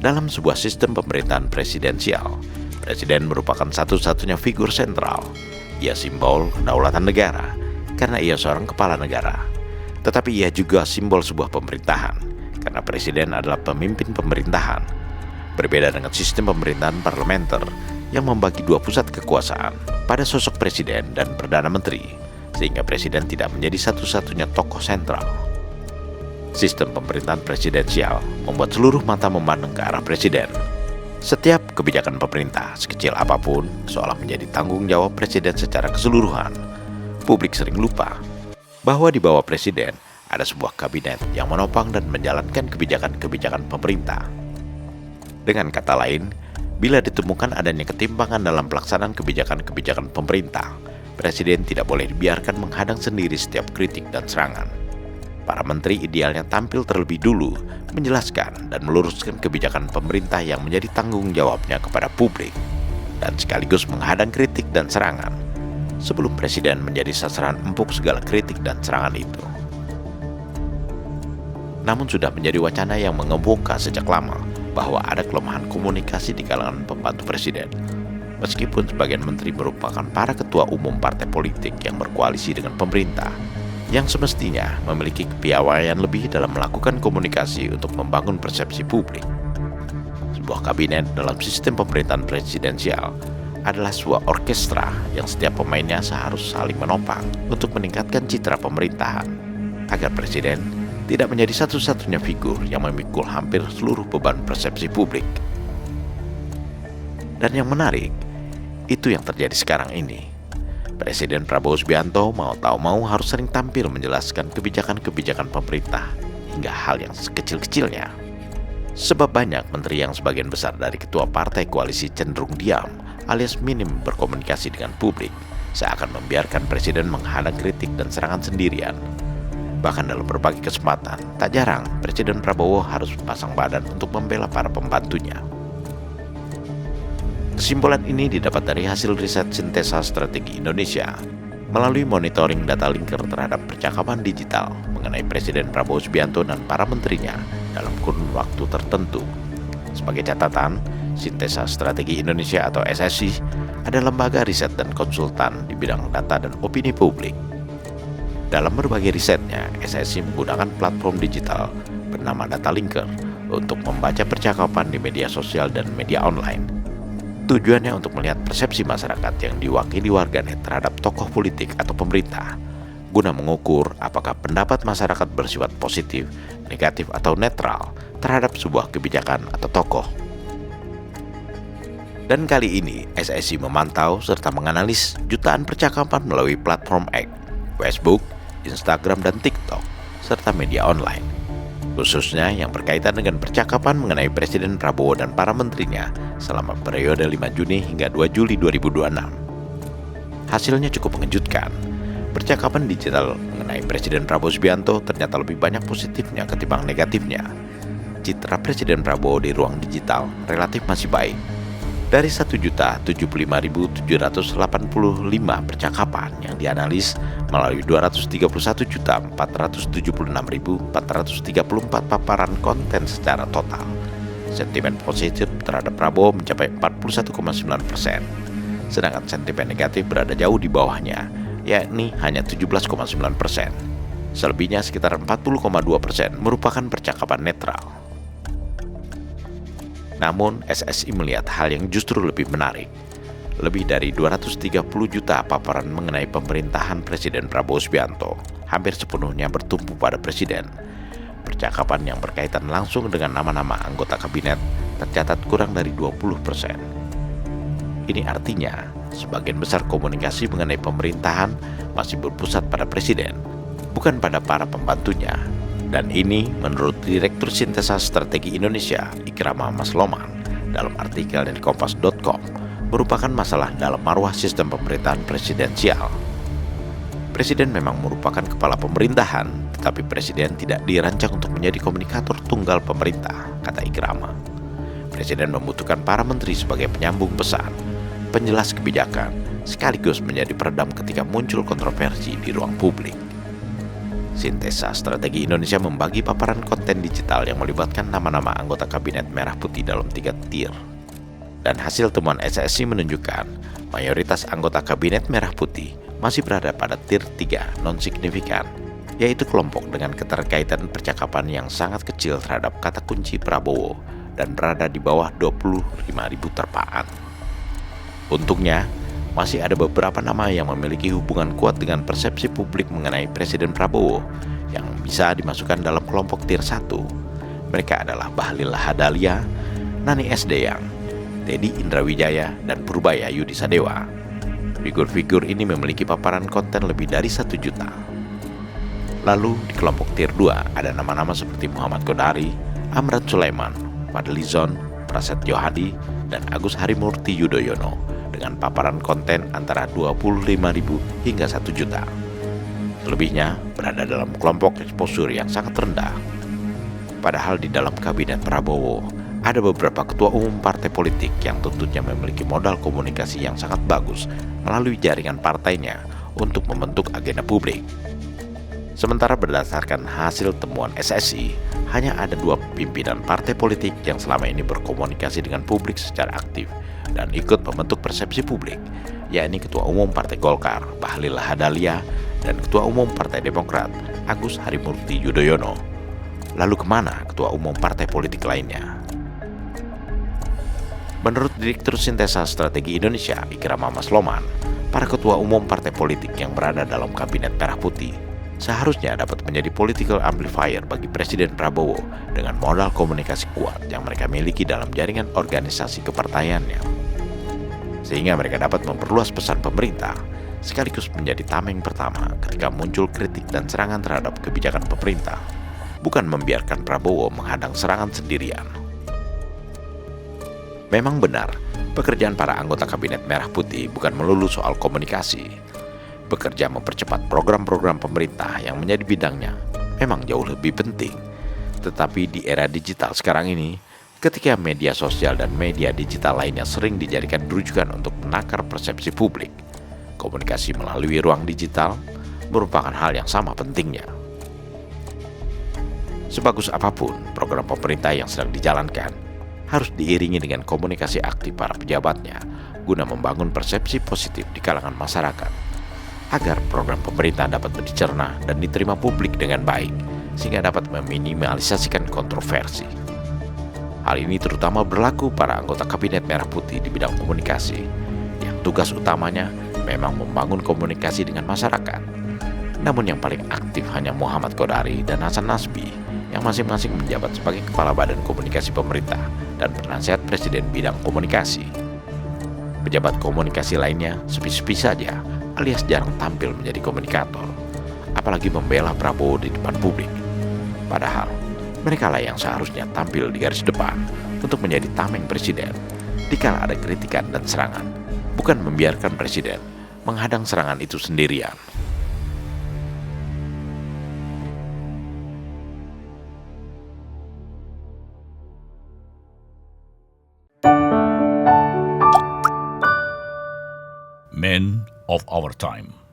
Dalam sebuah sistem pemerintahan presidensial, presiden merupakan satu-satunya figur sentral. Ia simbol kedaulatan negara karena ia seorang kepala negara. Tetapi ia juga simbol sebuah pemerintahan karena presiden adalah pemimpin pemerintahan. Berbeda dengan sistem pemerintahan parlementer yang membagi dua pusat kekuasaan pada sosok presiden dan perdana menteri, sehingga presiden tidak menjadi satu-satunya tokoh sentral. Sistem pemerintahan presidensial membuat seluruh mata memandang ke arah presiden. Setiap kebijakan pemerintah, sekecil apapun, seolah menjadi tanggung jawab presiden secara keseluruhan. Publik sering lupa bahwa di bawah presiden ada sebuah kabinet yang menopang dan menjalankan kebijakan-kebijakan pemerintah. Dengan kata lain, bila ditemukan adanya ketimpangan dalam pelaksanaan kebijakan-kebijakan pemerintah, presiden tidak boleh dibiarkan menghadang sendiri setiap kritik dan serangan. Para menteri idealnya tampil terlebih dulu, menjelaskan dan meluruskan kebijakan pemerintah yang menjadi tanggung jawabnya kepada publik, dan sekaligus menghadang kritik dan serangan, sebelum presiden menjadi sasaran empuk segala kritik dan serangan itu. Namun sudah menjadi wacana yang mengemuka sejak lama bahwa ada kelemahan komunikasi di kalangan pembantu presiden. Meskipun sebagian menteri merupakan para ketua umum partai politik yang berkoalisi dengan pemerintah, yang semestinya memiliki kepiawaian lebih dalam melakukan komunikasi untuk membangun persepsi publik. Sebuah kabinet dalam sistem pemerintahan presidensial adalah sebuah orkestra yang setiap pemainnya seharus saling menopang untuk meningkatkan citra pemerintahan, agar presiden tidak menjadi satu-satunya figur yang memikul hampir seluruh beban persepsi publik. Dan yang menarik, itu yang terjadi sekarang ini. Presiden Prabowo Subianto mau tak mau harus sering tampil menjelaskan kebijakan-kebijakan pemerintah hingga hal yang sekecil-kecilnya. Sebab banyak menteri yang sebagian besar dari ketua partai koalisi cenderung diam alias minim berkomunikasi dengan publik, seakan membiarkan presiden menghadang kritik dan serangan sendirian. Bahkan dalam berbagai kesempatan, tak jarang Presiden Prabowo harus pasang badan untuk membela para pembantunya. Kesimpulan ini didapat dari hasil riset Sintesa Strategi Indonesia melalui monitoring data linker terhadap percakapan digital mengenai Presiden Prabowo Subianto dan para menterinya dalam kurun waktu tertentu. Sebagai catatan, Sintesa Strategi Indonesia atau SSI adalah lembaga riset dan konsultan di bidang data dan opini publik. Dalam berbagai risetnya, SSI menggunakan platform digital bernama Data Linker untuk membaca percakapan di media sosial dan media online. Tujuannya untuk melihat persepsi masyarakat yang diwakili warganet terhadap tokoh politik atau pemerintah, guna mengukur apakah pendapat masyarakat bersifat positif, negatif, atau netral terhadap sebuah kebijakan atau tokoh. Dan kali ini, SSI memantau serta menganalisis jutaan percakapan melalui platform X, Facebook, Instagram, dan TikTok, serta media online, khususnya yang berkaitan dengan percakapan mengenai Presiden Prabowo dan para menterinya selama periode 5 Juni hingga 2 Juli 2026. Hasilnya cukup mengejutkan. Percakapan digital mengenai Presiden Prabowo Subianto ternyata lebih banyak positifnya ketimbang negatifnya. Citra Presiden Prabowo di ruang digital relatif masih baik. Dari 1.075.785 percakapan yang dianalis melalui 231.476.434 paparan konten secara total, sentimen positif terhadap Prabowo mencapai 41,9%, sedangkan sentimen negatif berada jauh di bawahnya, yakni hanya 17,9%. Selebihnya sekitar 40,2% merupakan percakapan netral. Namun, SSI melihat hal yang justru lebih menarik. Lebih dari 230 juta paparan mengenai pemerintahan Presiden Prabowo Subianto hampir sepenuhnya bertumpu pada presiden. Percakapan yang berkaitan langsung dengan nama-nama anggota kabinet tercatat kurang dari 20%. Ini artinya, sebagian besar komunikasi mengenai pemerintahan masih berpusat pada presiden, bukan pada para pembantunya. Dan ini menurut Direktur Sintesa Strategi Indonesia, Ikrama Masloman, dalam artikel dari Kompas.com, merupakan masalah dalam marwah sistem pemerintahan presidensial. Presiden memang merupakan kepala pemerintahan, tetapi presiden tidak dirancang untuk menjadi komunikator tunggal pemerintah, kata Ikrama. Presiden membutuhkan para menteri sebagai penyambung pesan, penjelas kebijakan, sekaligus menjadi peredam ketika muncul kontroversi di ruang publik. Sintesa Strategi Indonesia membagi paparan konten digital yang melibatkan nama-nama anggota Kabinet Merah Putih dalam 3 tier. Dan hasil temuan SSI menunjukkan mayoritas anggota Kabinet Merah Putih masih berada pada tier 3 non-signifikan, yaitu kelompok dengan keterkaitan percakapan yang sangat kecil terhadap kata kunci Prabowo dan berada di bawah 25.000 terpaan. Untungnya, masih ada beberapa nama yang memiliki hubungan kuat dengan persepsi publik mengenai Presiden Prabowo yang bisa dimasukkan dalam kelompok tier 1. Mereka adalah Bahlil Lahadalia, Nani Sdeyang, Teddy Indrawijaya, dan Purbaya Yudisadewa. Figur-figur ini memiliki paparan konten lebih dari 1 juta. Lalu di kelompok tier 2 ada nama-nama seperti Muhammad Kodari, Amran Sulaiman, Fadlizon, Prasetyo Hadi, dan Agus Harimurti Yudhoyono dengan paparan konten antara 25.000 hingga 1 juta. Selebihnya berada dalam kelompok exposure yang sangat rendah. Padahal di dalam Kabinet Prabowo ada beberapa ketua umum partai politik yang tentunya memiliki modal komunikasi yang sangat bagus melalui jaringan partainya untuk membentuk agenda publik. Sementara berdasarkan hasil temuan SSI, hanya ada 2 pimpinan partai politik yang selama ini berkomunikasi dengan publik secara aktif dan ikut membentuk persepsi publik, yakni Ketua Umum Partai Golkar, Bahlil Lahadalia, dan Ketua Umum Partai Demokrat, Agus Harimurti Yudhoyono. Lalu kemana Ketua Umum partai politik lainnya? Menurut Direktur Sintesa Strategi Indonesia, Ikram Masloman, para Ketua Umum partai politik yang berada dalam Kabinet Merah Putih seharusnya dapat menjadi political amplifier bagi Presiden Prabowo dengan modal komunikasi kuat yang mereka miliki dalam jaringan organisasi kepartaiannya. Sehingga mereka dapat memperluas pesan pemerintah, sekaligus menjadi tameng pertama ketika muncul kritik dan serangan terhadap kebijakan pemerintah, bukan membiarkan Prabowo menghadang serangan sendirian. Memang benar, pekerjaan para anggota Kabinet Merah Putih bukan melulu soal komunikasi. Bekerja mempercepat program-program pemerintah yang menjadi bidangnya memang jauh lebih penting. Tetapi di era digital sekarang ini, ketika media sosial dan media digital lainnya sering dijadikan rujukan untuk menakar persepsi publik, komunikasi melalui ruang digital merupakan hal yang sama pentingnya. Sebagus apapun program pemerintah yang sedang dijalankan, harus diiringi dengan komunikasi aktif para pejabatnya guna membangun persepsi positif di kalangan masyarakat, agar program pemerintah dapat dicerna dan diterima publik dengan baik, sehingga dapat meminimalisasikan kontroversi. Hal ini terutama berlaku para anggota Kabinet Merah Putih di bidang komunikasi, yang tugas utamanya memang membangun komunikasi dengan masyarakat. Namun yang paling aktif hanya Muhammad Kodari dan Hasan Nasbi, yang masing-masing menjabat sebagai Kepala Badan Komunikasi Pemerintah dan Penasihat Presiden bidang komunikasi. Pejabat komunikasi lainnya sepi-sepi saja, alias jarang tampil menjadi komunikator, apalagi membela Prabowo di depan publik. Padahal, mereka lah yang seharusnya tampil di garis depan untuk menjadi tameng Presiden dikala ada kritikan dan serangan, bukan membiarkan Presiden menghadang serangan itu sendirian. Men of our time.